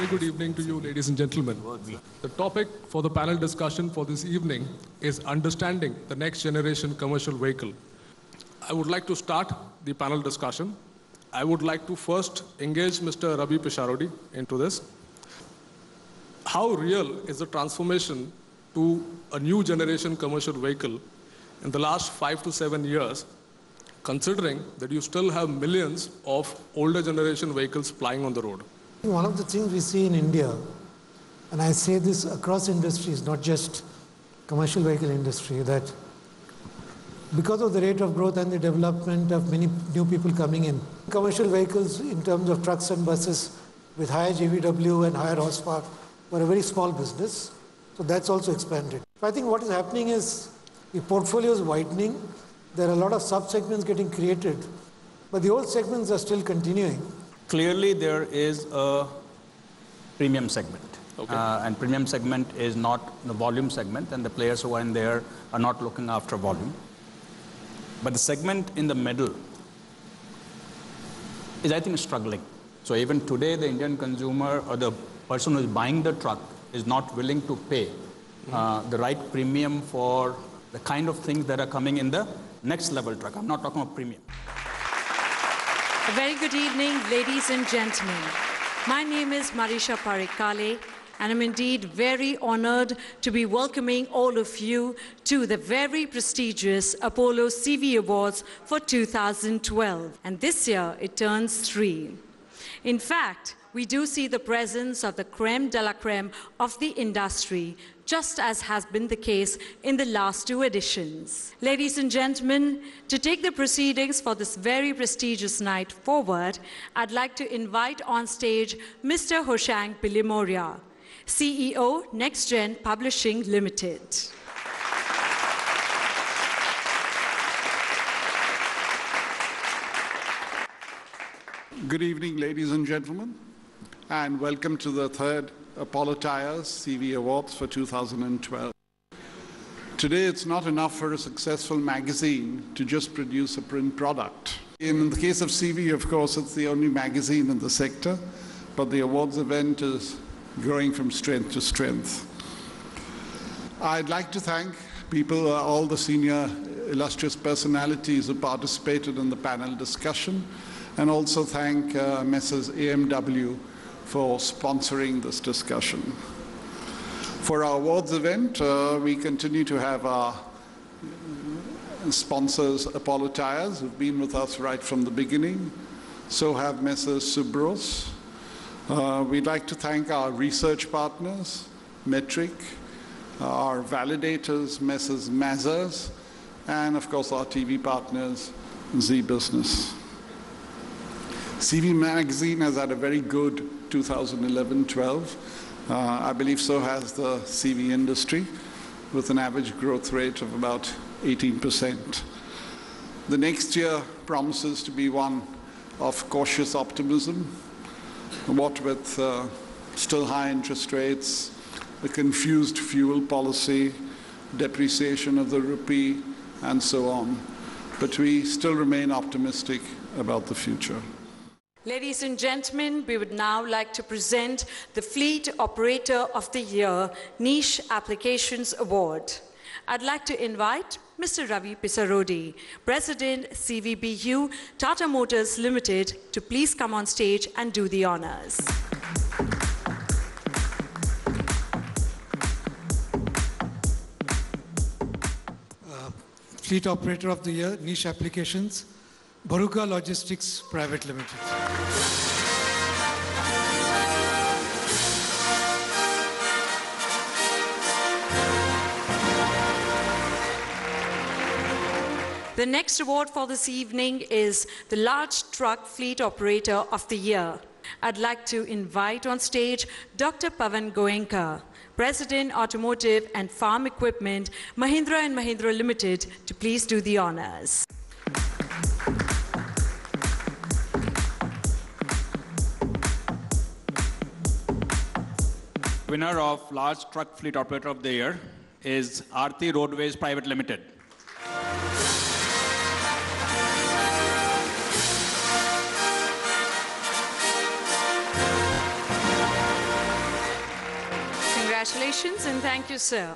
very good evening to you, ladies and gentlemen. The topic for the panel discussion for this evening is understanding the next generation commercial vehicle. I would like to start the panel discussion. I would like to first engage Mr. Ravi Pisarodi into this. How real is the transformation to a new generation commercial vehicle in the last 5 to 7 years, considering that you still have millions of older generation vehicles plying on the road? One of the things we see in India, and I say this across industries, not just commercial vehicle industry, that because of the rate of growth and the development of many new people coming in, commercial vehicles in terms of trucks and buses with higher GVW and higher horsepower were a very small business. So that's also expanded. I think what is happening is the portfolio is widening. There are a lot of sub-segments getting created, but the old segments are still continuing. Clearly, there is a premium segment. Okay. And premium segment is not the volume segment, and the players who are in there are not looking after volume. But the segment in the middle is, I think, struggling. So even today, the Indian consumer or the person who is buying the truck is not willing to pay the right premium for the kind of things that are coming in the next level truck. I'm not talking about premium. A very good evening, ladies and gentlemen. My name is Marisha Parikale, and I'm indeed very honored to be welcoming all of you to the very prestigious Apollo CV Awards for 2012. And this year, it turns 3. In fact, we do see the presence of the creme de la creme of the industry, just as has been the case in the last 2 editions. Ladies and gentlemen, to take the proceedings for this very prestigious night forward, I'd like to invite on stage Mr. Hoshang Pilimoria, CEO, NextGen Publishing Limited. Good evening, ladies and gentlemen, and welcome to the 3rd Apollo Tyres CV Awards for 2012. Today, it's not enough for a successful magazine to just produce a print product. In the case of CV, of course, it's the only magazine in the sector, but the awards event is growing from strength to strength. I'd like to thank people, all the senior illustrious personalities who participated in the panel discussion, and also thank Messrs. AMW for sponsoring this discussion. For our awards event, we continue to have our sponsors, Apollo Tyres, who've been with us right from the beginning. So have Messrs. Subros. We'd like to thank our research partners, Metric, our validators, Messrs. Mazars, and of course our TV partners, Z Business. CV Magazine has had a very good 2011-12. I believe so has the CV industry, with an average growth rate of about 18%. The next year promises to be one of cautious optimism, what with still high interest rates, the confused fuel policy, depreciation of the rupee, and so on. But we still remain optimistic about the future. Ladies and gentlemen, we would now like to present the Fleet Operator of the Year Niche Applications Award. I'd like to invite Mr. Ravi Pisarodi, President, CVBU Tata Motors Limited, to please come on stage and do the honors. Fleet Operator of the Year, Niche Applications, Bharuka Logistics Private Limited. The next award for this evening is the Large Truck Fleet Operator of the Year. I'd like to invite on stage Dr. Pavan Goenka, President, Automotive and Farm Equipment, Mahindra & Mahindra Limited, to please do the honors. Winner of Large Truck Fleet Operator of the Year is Aarti Roadways Private Limited. Congratulations and thank you, sir.